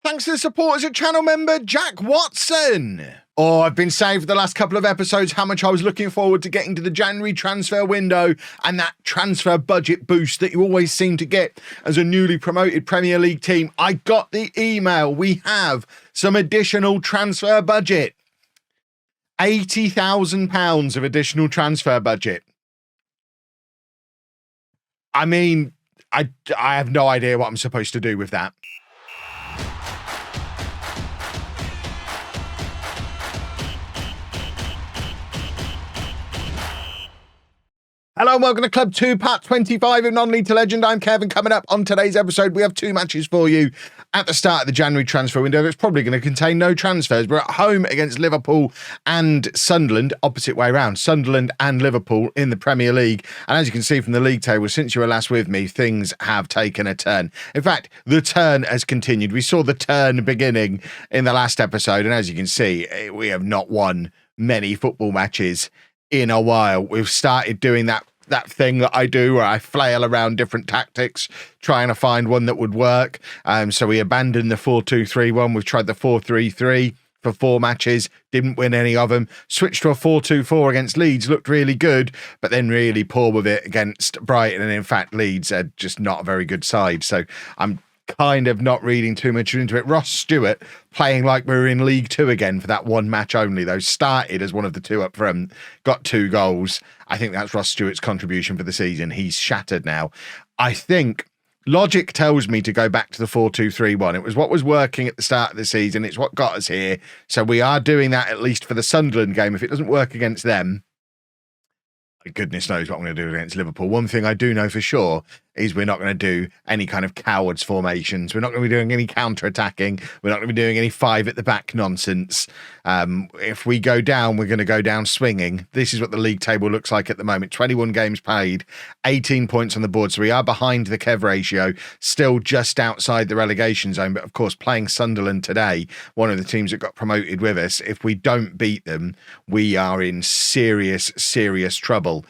Thanks to the support as a channel member, Jack Watson. Oh, I've been saying for the last couple of episodes how much I was looking forward to getting to the January transfer window and that transfer budget boost that you always seem to get as a newly promoted Premier League team. I got the email. We have some additional transfer budget. £80,000 of additional transfer budget. I mean, I have no idea what I'm supposed to do with that. Hello and welcome to Club 2, Part 25 of Non-League to Legend. I'm Kevin. Coming up on today's episode, we have two matches for you at the start of the January transfer window. It's probably going to contain no transfers. We're at home against Liverpool and Sunderland, opposite way around, Sunderland and Liverpool in the Premier League. And as you can see from the league table, since you were last with me, things have taken a turn. In fact, the turn has continued. We saw the turn beginning in the last episode. And as you can see, we have not won many football matches in a while. We've started doing that thing that I do where I flail around different tactics trying to find one that would work. So we abandoned the 4-2-3-1. We've tried the 4-3-3 for 4 matches, didn't win any of them. Switched to a 4-2-4 against Leeds, looked really good, but then really poor with it against Brighton. And in fact, Leeds are just not a very good side. So I'm kind of not reading too much into it. Ross Stewart playing like we were in League Two again for that one match only, though. Started as one of the two up front, got 2 goals. I think that's Ross Stewart's contribution for the season. He's shattered now. I think logic tells me to go back to the 4-2-3-1. It was what was working at the start of the season. It's what got us here. So we are doing that at least for the Sunderland game. If it doesn't work against them, goodness knows what I'm going to do against Liverpool. One thing I do know for sure is we're not going to do any kind of cowards formations. We're not going to be doing any counter-attacking. We're not going to be doing any 5 at the back nonsense. If we go down, we're going to go down swinging. This is what the league table looks like at the moment. 21 games played, 18 points on the board. So we are behind the Kev ratio, still just outside the relegation zone. But of course, playing Sunderland today, one of the teams that got promoted with us, if we don't beat them, we are in serious, serious trouble.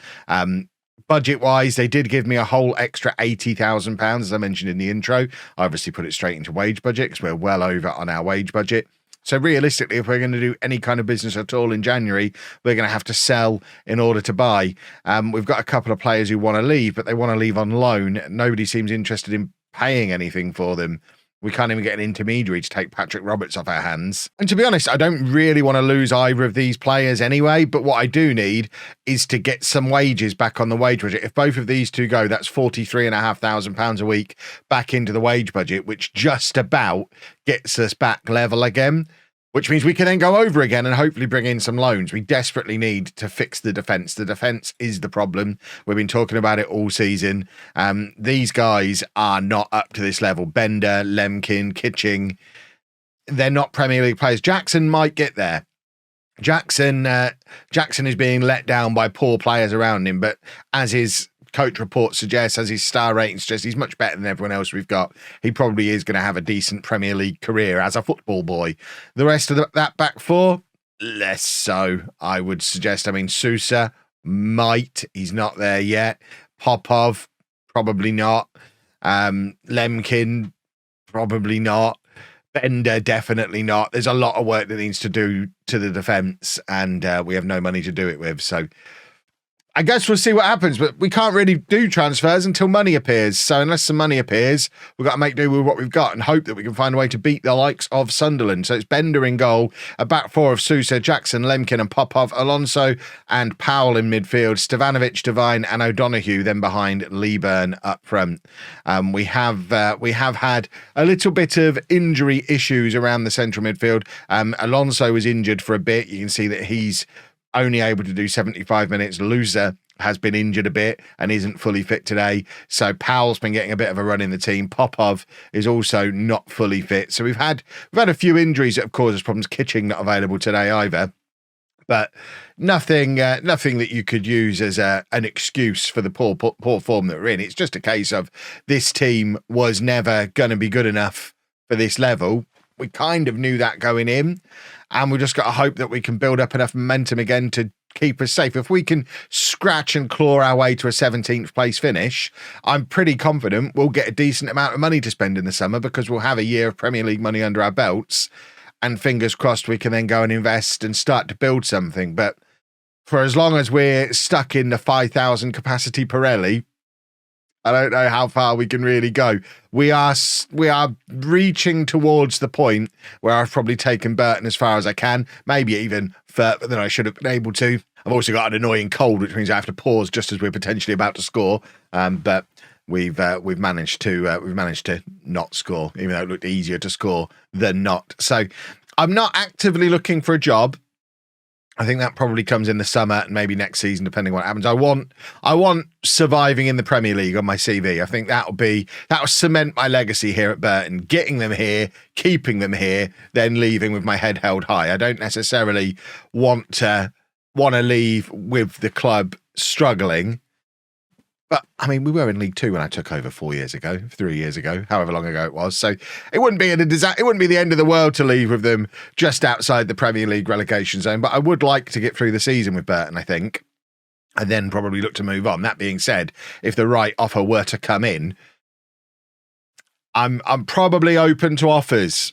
Budget-wise, they did give me a whole extra £80,000, as I mentioned in the intro. I obviously put it straight into wage budget because we're well over on our wage budget. So realistically, if we're going to do any kind of business at all in January, we're going to have to sell in order to buy. We've got a couple of players who want to leave, but they want to leave on loan. Nobody seems interested in paying anything for them. We can't even get an intermediary to take Patrick Roberts off our hands. And to be honest, I don't really want to lose either of these players anyway, but what I do need is to get some wages back on the wage budget. If both of these two go, that's £43,500 a week back into the wage budget, which just about gets us back level again, which means we can then go over again and hopefully bring in some loans. We desperately need to fix the defence. The defence is the problem. We've been talking about it all season. These guys are not up to this level. Bender, Lemkin, Kitching, they're not Premier League players. Jackson might get there. Jackson is being let down by poor players around him, but as his coach report suggests, as his star rating suggests, he's much better than everyone else we've got. He probably is going to have a decent Premier League career as a football boy. The rest of that back four, less so, I would suggest. I mean, Sousa might. He's not there yet. Popov, probably not. Lemkin, probably not. Bender, definitely not. There's a lot of work that needs to do to the defence, and we have no money to do it with. So I guess we'll see what happens, but we can't really do transfers until money appears. So unless some money appears, we've got to make do with what we've got and hope that we can find a way to beat the likes of Sunderland. So it's Bender in goal, a back four of Sousa, Jackson, Lemkin and Popov, Alonso and Powell in midfield, Stevanovic, Devine and O'Donoghue then behind Leeburn up front. We have had a little bit of injury issues around the central midfield. Alonso was injured for a bit. You can see that he's only able to do 75 minutes. Loser has been injured a bit and isn't fully fit today. So Powell's been getting a bit of a run in the team. Popov is also not fully fit. So we've had a few injuries that have caused us problems. Kitching not available today either. But nothing that you could use as an excuse for the poor form that we're in. It's just a case of this team was never going to be good enough for this level. We kind of knew that going in. And we just got to hope that we can build up enough momentum again to keep us safe. If we can scratch and claw our way to a 17th place finish, I'm pretty confident we'll get a decent amount of money to spend in the summer because we'll have a year of Premier League money under our belts, and fingers crossed we can then go and invest and start to build something. But for as long as we're stuck in the 5,000 capacity Pirelli, I don't know how far we can really go. We are reaching towards the point where I've probably taken Burton as far as I can, maybe even further than I should have been able to. I've also got an annoying cold, which means I have to pause just as we're potentially about to score. But we've managed to not score, even though it looked easier to score than not. So I'm not actively looking for a job. I think that probably comes in the summer and maybe next season, depending on what happens. I want surviving in the Premier League on my CV. I think that'll cement my legacy here at Burton, getting them here, keeping them here, then leaving with my head held high. I don't necessarily want to leave with the club struggling. But, I mean, we were in League Two when I took over 3 years ago, however long ago it was. So it wouldn't be it wouldn't be the end of the world to leave with them just outside the Premier League relegation zone. But I would like to get through the season with Burton, I think, and then probably look to move on. That being said, if the right offer were to come in, I'm probably open to offers.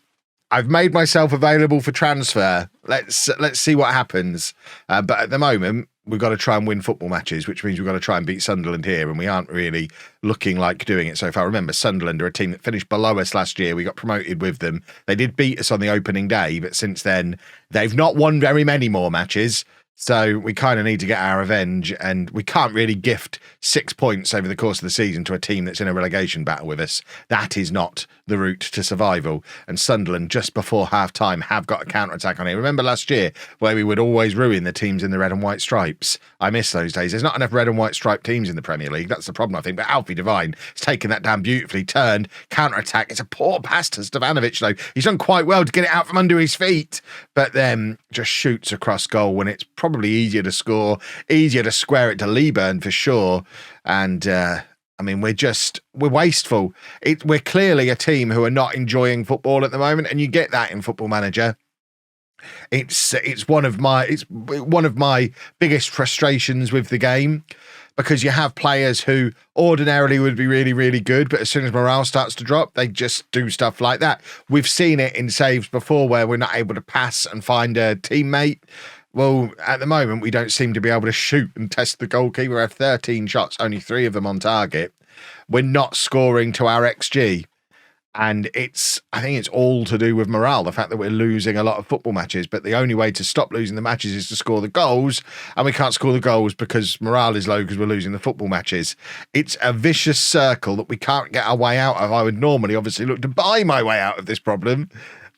I've made myself available for transfer. Let's see what happens. But at the moment, we've got to try and win football matches, which means we've got to try and beat Sunderland here, and we aren't really looking like doing it so far. Remember, Sunderland are a team that finished below us last year. We got promoted with them. They did beat us on the opening day, but since then, they've not won very many more matches. So we kind of need to get our revenge, and we can't really gift 6 points over the course of the season to a team that's in a relegation battle with us. That is not the route to survival. And Sunderland, just before half-time, have got a counter-attack on it. Remember last year where we would always ruin the teams in the red and white stripes? I miss those days. There's not enough red and white striped teams in the Premier League. That's the problem, I think. But Alfie Devine has taken that down beautifully, turned, counter-attack. It's a poor pass to Stevanovic, though. He's done quite well to get it out from under his feet, but then just shoots across goal when it's probably easier to score, easier to square it to Lieburn for sure. And I mean, we're wasteful. We're clearly a team who are not enjoying football at the moment, and you get that in Football Manager. It's one of my biggest frustrations with the game, because you have players who ordinarily would be really, really good, but as soon as morale starts to drop, they just do stuff like that. We've seen it in saves before where we're not able to pass and find a teammate. Well, at the moment, we don't seem to be able to shoot and test the goalkeeper. We have 13 shots, only 3 of them on target. We're not scoring to our XG. And I think it's all to do with morale, the fact that we're losing a lot of football matches. But the only way to stop losing the matches is to score the goals. And we can't score the goals because morale is low because we're losing the football matches. It's a vicious circle that we can't get our way out of. I would normally obviously look to buy my way out of this problem.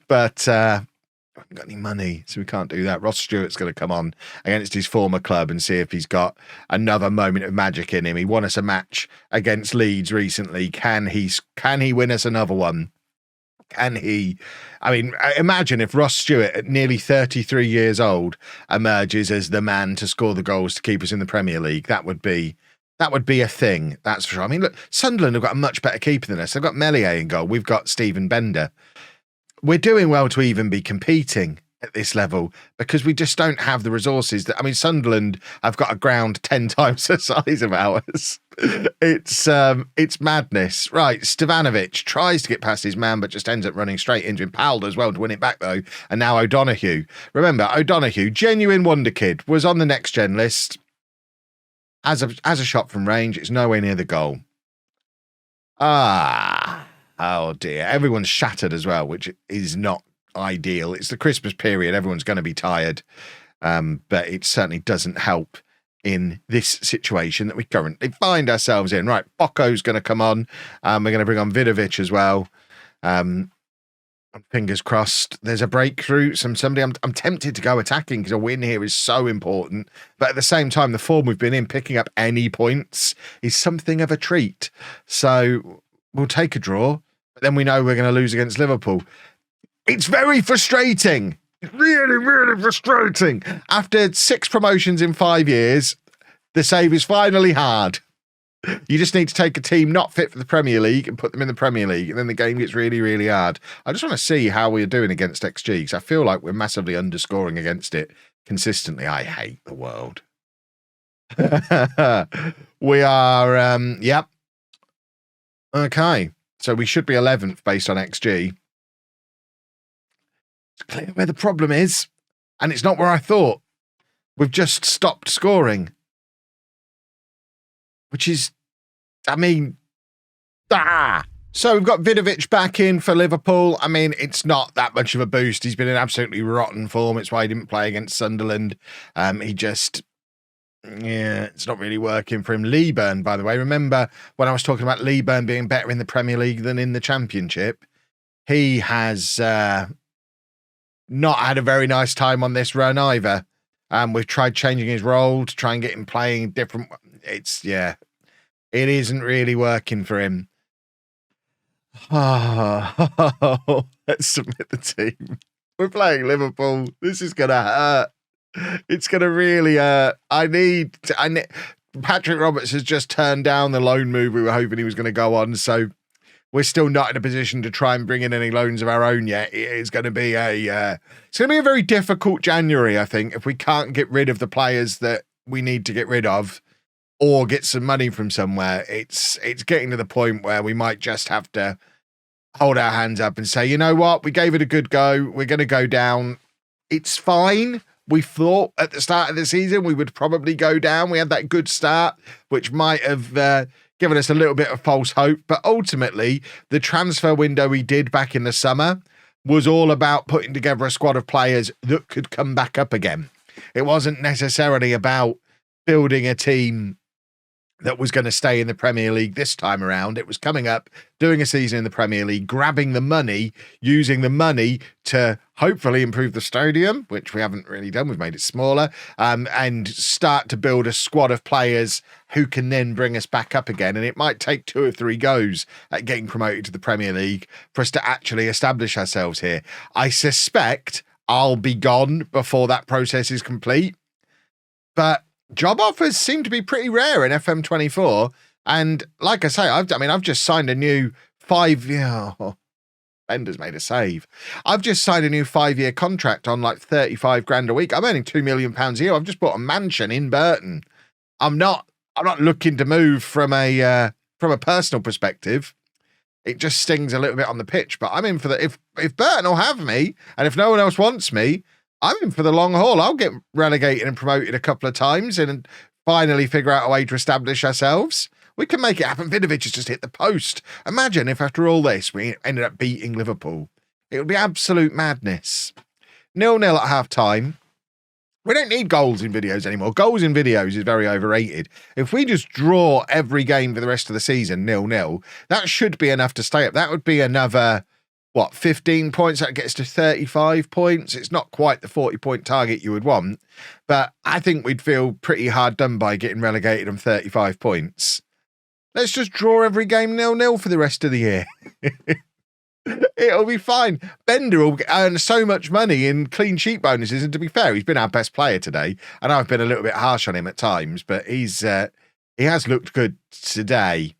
But I haven't got any money, so we can't do that. Ross Stewart's going to come on against his former club and see if he's got another moment of magic in him. He won us a match against Leeds recently. Can he win us another one? Can he? I mean, imagine if Ross Stewart, at nearly 33 years old, emerges as the man to score the goals to keep us in the Premier League. That would be a thing, that's for sure. I mean, look, Sunderland have got a much better keeper than us. They've got Meslier in goal. We've got Stephen Bender. We're doing well to even be competing at this level because we just don't have the resources that, I mean, Sunderland have got a ground 10 times the size of ours. It's madness. Right, Stevanovic tries to get past his man, but just ends up running straight into him. Powell does well to win it back, though. And now O'Donoghue. Remember, O'Donoghue, genuine wonder kid, was on the next gen list. As a shot from range, it's nowhere near the goal. Oh dear. Everyone's shattered as well, which is not ideal. It's the Christmas period. Everyone's going to be tired. But it certainly doesn't help in this situation that we currently find ourselves in. Right, Bocco's going to come on. We're going to bring on Vidovic as well. Fingers crossed there's a breakthrough. I'm tempted to go attacking because a win here is so important. But at the same time, the form we've been in, picking up any points is something of a treat. So we'll take a draw. But then we know we're going to lose against Liverpool. It's very frustrating. Really, really frustrating. After 6 promotions in 5 years, the save is finally hard. You just need to take a team not fit for the Premier League and put them in the Premier League, and then the game gets really, really hard. I just want to see how we're doing against XG, because I feel like we're massively underscoring against it consistently. I hate the world. We are, yep. Okay, so we should be 11th based on XG. It's clear where the problem is, and it's not where I thought. We've just stopped scoring. Which is, I mean, So we've got Vidovic back in for Liverpool. I mean, it's not that much of a boost. He's been in absolutely rotten form. It's why he didn't play against Sunderland. He just, it's not really working for him. Leeburn, by the way, remember when I was talking about Leeburn being better in the Premier League than in the Championship? He has not had a very nice time on this run either. We've tried changing his role to try and get him playing different. It isn't really working for him. Oh, let's submit the team. We're playing Liverpool. This is going to hurt. It's going to really hurt. I need Patrick Roberts has just turned down the loan move we were hoping he was going to go on. So we're still not in a position to try and bring in any loans of our own yet. It is going to be a very difficult January, I think, if we can't get rid of the players that we need to get rid of or get some money from somewhere. It's getting to the point where we might just have to hold our hands up and say, you know what? We gave it a good go. We're going to go down. It's fine. We thought at the start of the season we would probably go down. We had that good start, which might have given us a little bit of false hope. But ultimately, the transfer window we did back in the summer was all about putting together a squad of players that could come back up again. It wasn't necessarily about building a team that was going to stay in the Premier League this time around. It was coming up, doing a season in the Premier League, grabbing the money, using the money to hopefully improve the stadium, which we haven't really done. We've made it smaller, and start to build a squad of players who can then bring us back up again. And it might take 2 or 3 goes at getting promoted to the Premier League for us to actually establish ourselves here. I suspect I'll be gone before that process is complete, but job offers seem to be pretty rare in FM24. And like I say, I've just signed a new 5-year. Bender's made a save. I've just signed a new 5-year contract on like 35 grand a week. I'm earning £2 million a year. I've just bought a mansion in Burton. I'm not looking to move from a personal perspective. It just stings a little bit on the pitch, but I'm in for the, if Burton will have me and if no one else wants me, I'm in for the long haul. I'll get relegated and promoted a couple of times and finally figure out a way to establish ourselves. We can make it happen. Vidovic has just hit the post. Imagine if after all this, we ended up beating Liverpool. It would be absolute madness. 0-0 at half-time. We don't need goals in videos anymore. Goals in videos is very overrated. If we just draw every game for the rest of the season 0-0, that should be enough to stay up. That would be another 15 points. That gets to 35 points. It's not quite the 40-point target you would want, but I think we'd feel pretty hard done by getting relegated on 35 points. Let's just draw every game 0-0 for the rest of the year. It'll be fine. Bender will earn so much money in clean sheet bonuses, and to be fair, he's been our best player today, and I've been a little bit harsh on him at times, but he has looked good today.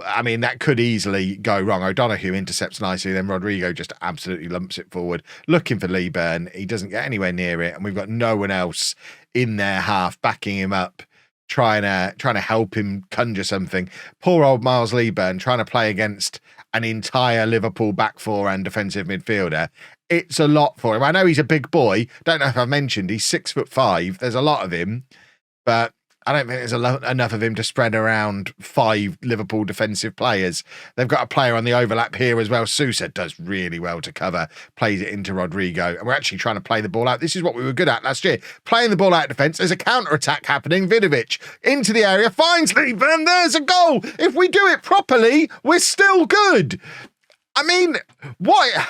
I mean, that could easily go wrong. O'Donoghue intercepts nicely, then Rodrigo just absolutely lumps it forward, looking for Leeburn. He doesn't get anywhere near it, and we've got no one else in their half backing him up, trying to help him conjure something. Poor old Miles Leeburn trying to play against an entire Liverpool back four and defensive midfielder. It's a lot for him. I know he's a big boy. Don't know if I've mentioned he's 6'5". There's a lot of him, but I don't think there's enough of him to spread around 5 Liverpool defensive players. They've got a player on the overlap here as well. Sousa does really well to cover, plays it into Rodrigo, and we're actually trying to play the ball out. This is what we were good at last year, playing the ball out of defence. There's a counter-attack happening. Vidovic into the area, finds Leeburn, there's a goal. If we do it properly, we're still good. I mean, what?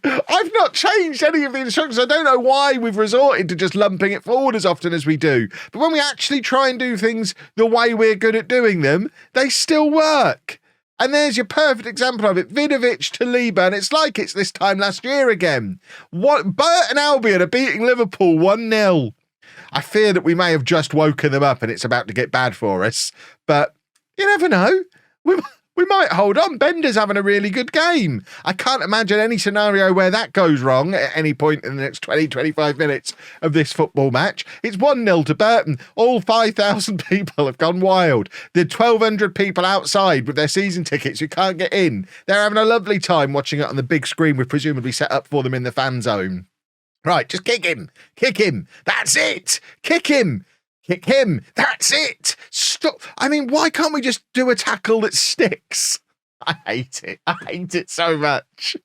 I've not changed any of the instructions. I don't know why we've resorted to just lumping it forward as often as we do. But when we actually try and do things the way we're good at doing them, they still work. And there's your perfect example of it. Vidovic to Leeburn. It's like it's this time last year again. Burton Albion are beating Liverpool 1-0. I fear that we may have just woken them up and it's about to get bad for us. But You never know. We might hold on. Bender's having a really good game. I can't imagine any scenario where that goes wrong at any point in the next 20, 25 minutes of this football match. It's 1-0 to Burton. All 5,000 people have gone wild. The 1,200 people outside with their season tickets who can't get in. They're having a lovely time watching it on the big screen we've presumably set up for them in the fan zone. Right, just kick him. Kick him. That's it. Kick him. Kick him. That's it. Stop. I mean, why can't we just do a tackle that sticks? I hate it. I hate it so much.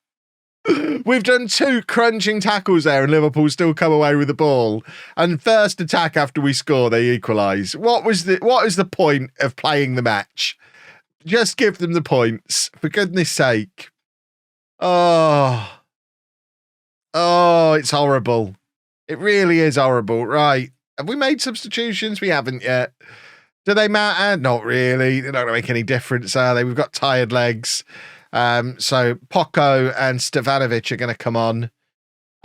We've done 2 crunching tackles there and Liverpool still come away with the ball. And first attack after we score, they equalise. What is the point of playing the match? Just give them the points, for goodness sake. Oh, it's horrible. It really is horrible. Right. Have we made substitutions? We haven't yet. Do they matter? Not really. They're not going to make any difference, are they? We've got tired legs. So Poco and Stevanovic are going to come on.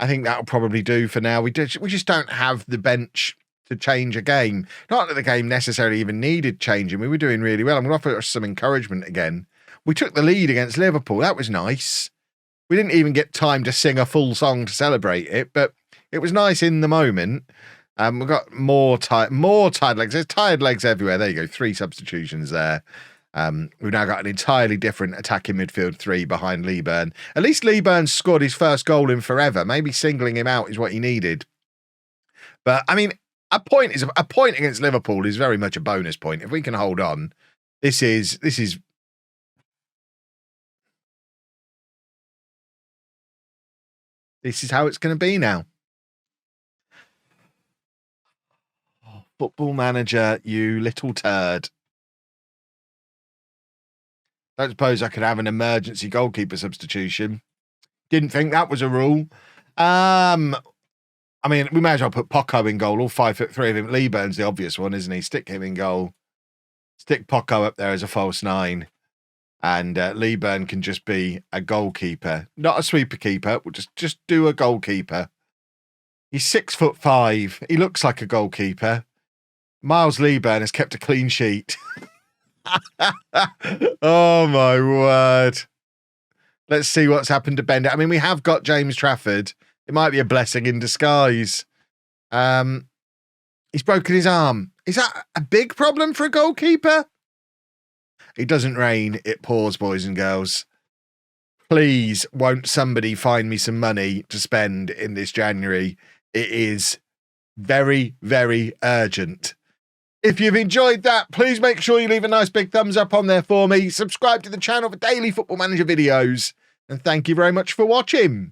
I think that'll probably do for now. We just don't have the bench to change a game. Not that the game necessarily even needed changing. We were doing really well. I'm going to offer us some encouragement again. We took the lead against Liverpool. That was nice. We didn't even get time to sing a full song to celebrate it, but it was nice in the moment. We've got more tired legs. There's tired legs everywhere. There you go. 3 substitutions there. We've now got an entirely different attacking midfield 3 behind Lee Burn. At least Lee Burn scored his first goal in forever. Maybe singling him out is what he needed. But I mean, a point against Liverpool is very much a bonus point. If we can hold on, this is how it's going to be now. Football Manager, you little turd. Don't suppose I could have an emergency goalkeeper substitution. Didn't think that was a rule. I mean, we may as well put Poco in goal, all 5'3" of him. Lee Burn's the obvious one, isn't he? Stick him in goal. Stick Poco up there as a false 9. And Lee Burn can just be a goalkeeper. Not a sweeper keeper. We'll just do a goalkeeper. He's 6'5". He looks like a goalkeeper. Miles Lee Burn has kept a clean sheet. Oh, my word. Let's see what's happened to Bender. I mean, we have got James Trafford. It might be a blessing in disguise. He's broken his arm. Is that a big problem for a goalkeeper? It doesn't rain, it pours, boys and girls. Please, won't somebody find me some money to spend in this January? It is very, very urgent. If you've enjoyed that, please make sure you leave a nice big thumbs up on there for me. Subscribe to the channel for daily Football Manager videos. And thank you very much for watching.